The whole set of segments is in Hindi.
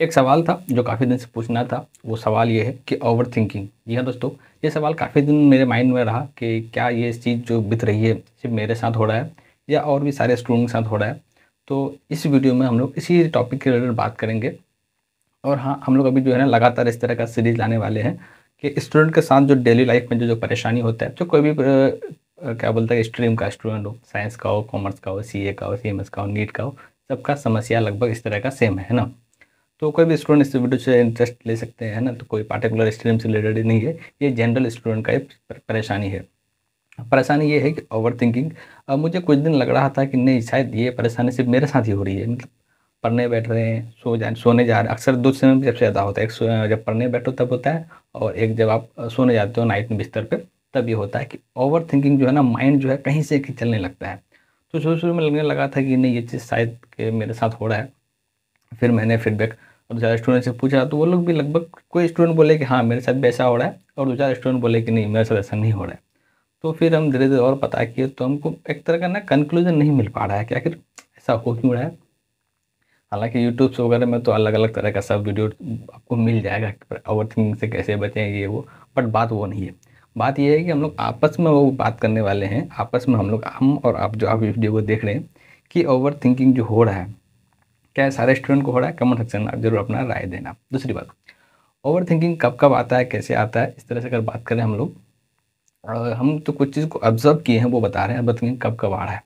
एक सवाल था जो काफ़ी दिन से पूछना था। वो सवाल ये है कि ओवर थिंकिंग। जी हाँ दोस्तों, ये सवाल काफ़ी दिन मेरे माइंड में रहा कि क्या ये चीज़ जो बीत रही है सिर्फ मेरे साथ हो रहा है या और भी सारे स्टूडेंट के साथ हो रहा है। तो इस वीडियो में हम लोग इसी टॉपिक के रिलेटेड बात करेंगे। और हाँ, हम लोग अभी जो है ना लगातार इस तरह का सीरीज लाने वाले हैं कि स्टूडेंट के साथ जो डेली लाइफ में जो जो परेशानी होता है, जो कोई भी क्या बोलते हैं, स्ट्रीम का स्टूडेंट हो, साइंस का हो, कॉमर्स का हो, सीए का हो, सीएमएस का हो, नीट का हो, सबका समस्या लगभग इस तरह का सेम है ना। तो कोई भी स्टूडेंट इस वीडियो से इंटरेस्ट ले सकते हैं, है ना। तो कोई पार्टिकुलर स्ट्रीम से रिलेटेड नहीं है, ये जनरल स्टूडेंट का एक परेशानी है। परेशानी ये है कि ओवर थिंकिंग। अब मुझे कुछ दिन लग रहा था कि नहीं, शायद ये परेशानी सिर्फ मेरे साथ ही हो रही है। मतलब पढ़ने बैठ रहे हैं, सोने जा रहे हैं। अक्सर दो समय में सबसे ज़्यादा होता है, एक जब पढ़ने बैठो तब होता है, और एक जब आप सोने जाते हो नाइट में बिस्तर पे, तब ये होता है कि ओवर थिंकिंग जो है ना, माइंड जो है कहीं से कहीं चलने लगता है। तो शुरू शुरू में लगने लगा था कि नहीं, ये चीज़ शायद के मेरे साथ हो रहा है। फिर मैंने फीडबैक और दो चार स्टूडेंट से पूछा, तो वो लोग भी लगभग, कोई स्टूडेंट बोले कि हाँ मेरे साथ भी ऐसा हो रहा है, और दो चार स्टूडेंट बोले कि नहीं मेरे साथ ऐसा नहीं हो रहा है। तो फिर हम धीरे धीरे और पता किए, तो हमको एक तरह का ना कंक्लूजन नहीं मिल पा रहा है कि आखिर ऐसा हो क्यों रहा है। हालांकि यूट्यूब वगैरह में तो अलग अलग तरह का सब वीडियो आपको मिल जाएगा, ओवर थिंकिंग से कैसे बचें ये वो। बट बात वो नहीं है। बात ये है कि हम लोग आपस में वो बात करने वाले हैं, आपस में हम लोग, हम और आप जो आप वीडियो को देख रहे हैं, कि ओवर थिंकिंग जो हो रहा है, क्या सारे स्टूडेंट को हो रहा है। कमेंट सेक्शन में आप जरूर अपना राय देना। दूसरी बात, ओवर थिंकिंग कब कब आता है, कैसे आता है, इस तरह से अगर बात करें हम लोग, हम तो कुछ चीज़ को ऑब्जर्व किए हैं वो बता रहे हैं, ओवर थिंकिंग कब कब आ रहा है।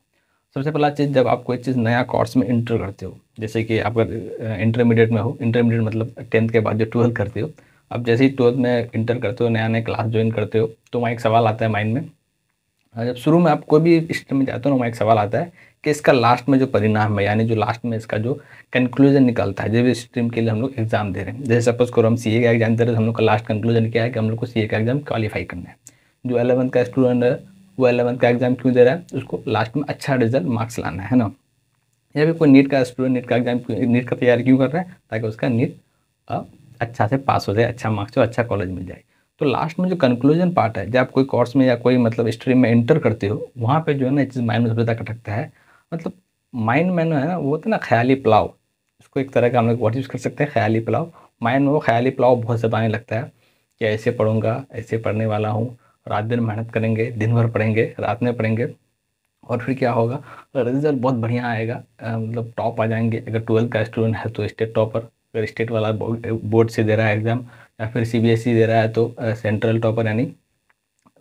सबसे पहला चीज़, जब आप कोई चीज़ नया कोर्स में इंटर करते हो, जैसे कि आप अगर इंटरमीडिएट में हो, इंटरमीडिएट मतलब 10th के बाद जो 12th करते हो, अब जैसे ही 12th में इंटर करते हो, नया नया क्लास ज्वाइन करते हो, तो वहाँ एक सवाल आता है माइंड में। जब शुरू में आप कोई भी स्ट्रीम में जाते हो ना, वहाँ एक सवाल आता है कि इसका लास्ट में जो परिणाम है, यानी जो लास्ट में इसका जो कंक्लूजन निकलता है, जब इस स्ट्रीम के लिए हम लोग एग्जाम दे रहे हैं, जैसे सपोज करो हम सीए का एग्जाम दे रहे हैं, तो हम लोग का लास्ट कंक्लूजन क्या है कि हम लोग को सीए का एग्जाम क्वालिफाई करना है। जो 11th का स्टूडेंट है, वो 11th का एग्जाम क्यों दे रहा है, उसको लास्ट में अच्छा रिजल्ट मार्क्स लाना है ना। या फिर कोई नीट का स्टूडेंट नीट का एग्जाम, नीट का तैयारी क्यों कर रहा है, ताकि उसका नीट अच्छा से पास हो जाए, अच्छा मार्क्स हो, अच्छा कॉलेज मिल जाए। तो लास्ट में जो कंक्लूजन पार्ट है, जब आप कोई कोर्स में या कोई मतलब स्ट्रीम में एंटर करते हो, वहाँ पे जो है ना, ये चीज़ माइंड में सबसे ज़्यादा खटकता है। मतलब माइंड में है ना, वो होता है ना ख्याली पुलाव, इसको एक तरह का हम लोग वर्ड यूज़ कर सकते हैं, ख्याली पुलाव। माइंड में वो ख्याली पुलाव बहुत ज़्यादा आने लगता है कि ऐसे पढ़ूंगा, ऐसे पढ़ने वाला हूँ, रात दिन मेहनत करेंगे, दिन भर पढ़ेंगे, रात में पढ़ेंगे, और फिर क्या होगा, रिजल्ट बहुत बढ़िया आएगा। मतलब टॉप आ जाएंगे। अगर 12th का स्टूडेंट है तो स्टेट टॉपर, अगर स्टेट वाला बोर्ड से दे रहा है एग्जाम, या फिर सीबीएसई दे रहा है तो सेंट्रल टॉपर, यानी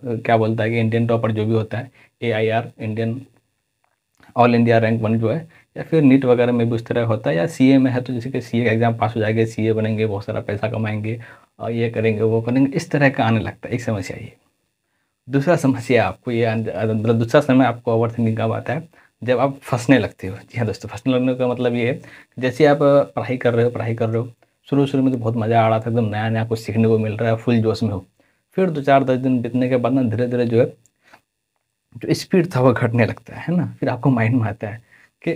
क्या बोलता है कि इंडियन टॉपर जो भी होता है, AIR, Indian all India rank one जो है। या फिर नीट वगैरह में भी उस तरह होता है, या सीए में है तो जैसे कि सीए का एग्जाम पास हो जाएंगे, सीए बनेंगे, बहुत सारा पैसा कमाएंगे, और ये करेंगे वो करेंगे, इस तरह का आने लगता है। एक समस्या ये। दूसरा समस्या आपको ये मतलब दूसरा समय आपको ओवर थिंकिंग कब आता है, जब आप फंसने लगते हो। जी हाँ दोस्तों, फंसने लगने का मतलब ये है कि जैसे आप पढ़ाई कर रहे हो, पढ़ाई कर रहे हो, शुरू शुरू में तो बहुत मज़ा आ रहा था, एकदम नया नया कुछ सीखने को मिल रहा है, फुल जोश में हो। फिर 2 4 10 दिन बीतने के बाद ना, धीरे धीरे जो है, जो स्पीड था वो घटने लगता है ना। फिर आपको माइंड में आता है कि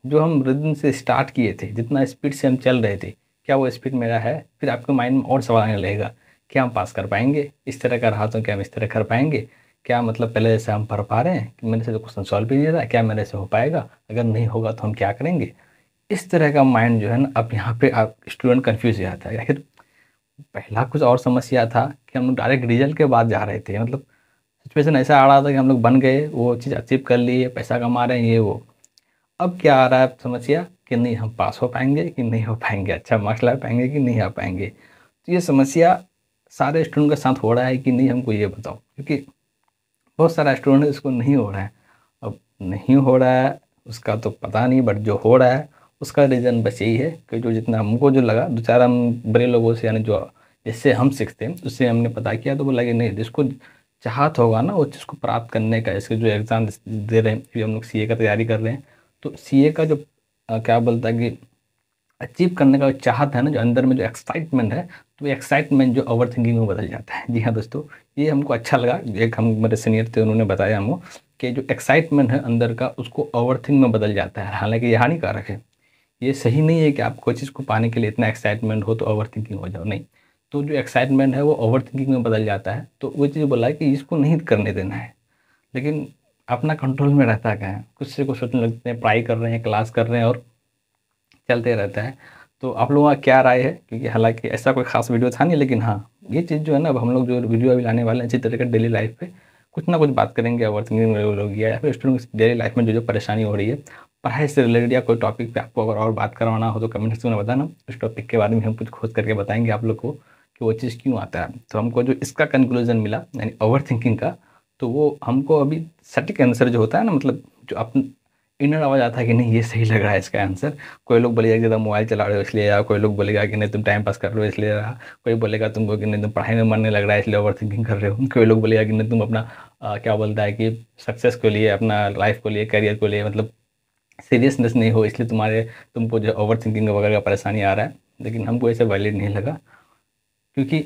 जो हम रिदम से स्टार्ट किए थे, जितना स्पीड से हम चल रहे थे, क्या वो स्पीड मेरा है। फिर आपके माइंड में और सवाल आने लगेगा, क्या हम पास कर पाएंगे, इस तरह का रहा तो क्या हम इस तरह कर पाएंगे, क्या मतलब पहले जैसे हम पढ़ पा रहे हैं, कि मेरे से तो क्वेश्चन सॉल्व भी नहीं रहा है, क्या मेरे से हो पाएगा, अगर नहीं होगा तो हम क्या करेंगे। इस तरह का माइंड जो है ना, अब यहाँ पे आप स्टूडेंट कन्फ्यूज हो जाता है। आखिर पहला कुछ और समस्या था कि हम लोग डायरेक्ट रिजल्ट के बाद जा रहे थे, मतलब सिचुएशन ऐसा आ रहा था कि हम लोग बन गए, वो चीज़ अचीव कर लिए, पैसा कमा रहे हैं, ये वो। अब क्या आ रहा है समस्या, कि नहीं हम पास हो पाएंगे कि नहीं हो पाएंगे, अच्छा मार्क्स ला पाएंगे कि नहीं आ पाएंगे। तो ये समस्या सारे स्टूडेंट के साथ हो रहा है कि नहीं, हमको ये बताओ, क्योंकि बहुत सारा स्टूडेंट है इसको नहीं हो रहा है। अब नहीं हो रहा है उसका तो पता नहीं, बट जो हो रहा है उसका रीज़न बस यही है कि जो जितना हमको जो लगा, दो चार हम बड़े लोगों से, यानी जो जिससे हम सीखते हैं उससे हमने पता किया, तो बोला कि नहीं, जिसको चाहत होगा ना उस चीज़ को प्राप्त करने का, इसके जो एग्ज़ाम दे रहे हैं, अभी हम लोग सीए का तैयारी कर रहे हैं, तो सीए का जो क्या बोलता है कि अचीव करने का जो चाहत है ना, जो अंदर में जो एक्साइटमेंट है, तो ये एक्साइटमेंट जो ओवर थिंकिंग में बदल जाता है। जी हाँ दोस्तों, ये हमको अच्छा लगा। एक हम मेरे सीनियर थे, उन्होंने बताया हमको कि जो एक्साइटमेंट है अंदर का, उसको ओवर थिंक में बदल जाता है। हालांकि ये हानिकारक है, ये सही नहीं है कि आप कोई चीज़ को पाने के लिए इतना एक्साइटमेंट हो तो ओवर थिंकिंग हो जाओ, नहीं। तो जो एक्साइटमेंट है वो ओवर थिंकिंग में बदल जाता है, तो वो चीज़ बोला है कि इसको नहीं करने देना है। लेकिन अपना कंट्रोल में रहता क्या है, कुछ से कुछ सोचने लगते हैं, पढ़ाई कर रहे हैं, क्लास कर रहे हैं, और चलते रहता है। तो आप लोगों का क्या राय है, क्योंकि हालांकि ऐसा कोई खास वीडियो था नहीं, लेकिन हाँ ये चीज़ जो है ना, अब हम लोग जो वीडियो अभी लाने वाले हैं इसी तरह का डेली लाइफ पे कुछ ना कुछ बात करेंगे, ओवर थिंकिंग हो गया या फिर स्टूडेंट डेली लाइफ में जो जो परेशानी हो रही है पढ़ाई से रिलेटेड या कोई टॉपिक पे आपको अगर और बात करवाना हो तो कमेंट सेक्शन में बताना, उस टॉपिक के बारे में हम कुछ खोज करके बताएंगे आप लोग को कि वो चीज़ क्यों आता है। तो हमको जो इसका कंक्लूजन मिला यानी ओवर थिंकिंग का, तो वो हमको अभी सटीक आंसर जो होता है ना, मतलब जो अपन इनर आवाज़ आता है कि नहीं ये सही लग रहा है इसका आंसर। कोई लोग बोलेगा कि तुम मोबाइल चला रहे हो इसलिए, या कोई लोग बोलेगा कि नहीं तुम टाइम पास कर रहे हो इसलिए रहा, कोई बोलेगा तुमको कि नहीं तुम पढ़ाई में मन नहीं लग रहा है इसलिए ओवर थिंकिंग कर रहे हो, कोई लोग बोलेगा कि नहीं तुम अपना क्या बोलता है कि सक्सेस के लिए, अपना लाइफ को लिए, करियर को लिए मतलब सीरियसनेस नहीं हो इसलिए तुमको जो ओवर थिंकिंग वगैरह का परेशानी आ रहा है। लेकिन हमको ऐसे वैलिड नहीं लगा, क्योंकि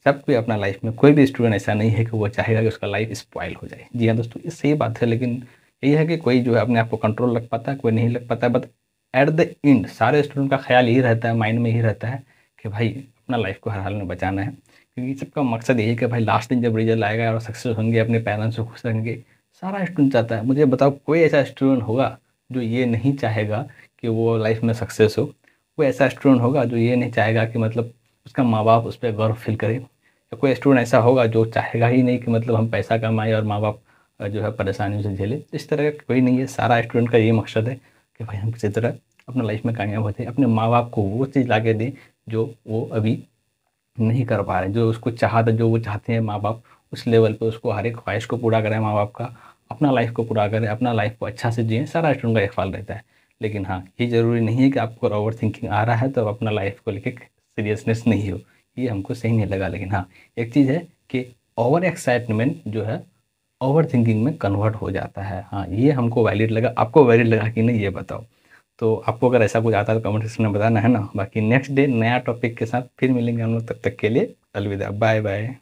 सबको अपना लाइफ में कोई भी स्टूडेंट ऐसा नहीं है कि वो चाहेगा कि उसका लाइफ स्पॉइल हो जाए। जी हाँ दोस्तों, ये सही बात है, लेकिन यही है कि कोई जो है अपने आप को कंट्रोल रख पाता है, कोई नहीं रख पाता है। बट एट द एंड सारे स्टूडेंट का ख्याल यही रहता है, माइंड में यही रहता है कि भाई अपना लाइफ को हर हाल में बचाना है, क्योंकि सबका मकसद यही है कि भाई लास्ट दिन जब रिजल्ट आएगा और सक्सेस होंगे, अपने पेरेंट्स को खुश रहेंगे। सारा स्टूडेंट चाहता है। मुझे बताओ कोई ऐसा स्टूडेंट होगा जो ये नहीं चाहेगा कि वो लाइफ में सक्सेस हो? कोई ऐसा स्टूडेंट होगा जो ये नहीं चाहेगा कि मतलब उसका माँ बाप उस पर गर्व फील करे? या कोई स्टूडेंट ऐसा होगा जो चाहेगा ही नहीं कि मतलब हम पैसा कमाएं और माँ बाप जो है परेशानियों से झेले? इस तरह का कोई नहीं है। सारा स्टूडेंट का ये मकसद है कि भाई हम किसी तरह अपना लाइफ में कामयाब होते, अपने माँ बाप को वो चीज़ ला के दें जो वो अभी नहीं कर पा रहे, जो उसको चाहता, जो वो चाहते हैं माँ बाप उस लेवल पे उसको हर एक ख्वाहिश को पूरा करें माँ बाप का, अपना लाइफ को पूरा करें, अपना लाइफ को अच्छा से जिए। सारा स्टूडेंट का एक ख्याल रहता है। लेकिन हाँ, ये ज़रूरी नहीं है कि आपको ओवर थिंकिंग आ रहा है तो आप अपना लाइफ को लेके सीरियसनेस नहीं हो। ये हमको सही नहीं लगा। लेकिन हाँ, एक चीज़ है कि ओवर एक्साइटमेंट जो है ओवर थिंकिंग में कन्वर्ट हो जाता है। हाँ, ये हमको वैलिड लगा। आपको वैलिड लगा कि नहीं ये बताओ। तो आपको अगर ऐसा कुछ आता है तो कमेंट सेक्शन में बताना है ना। बाकी नेक्स्ट डे नया टॉपिक के साथ फिर मिलेंगे हम लोग, तब तक के लिए अलविदा, बाय बाय।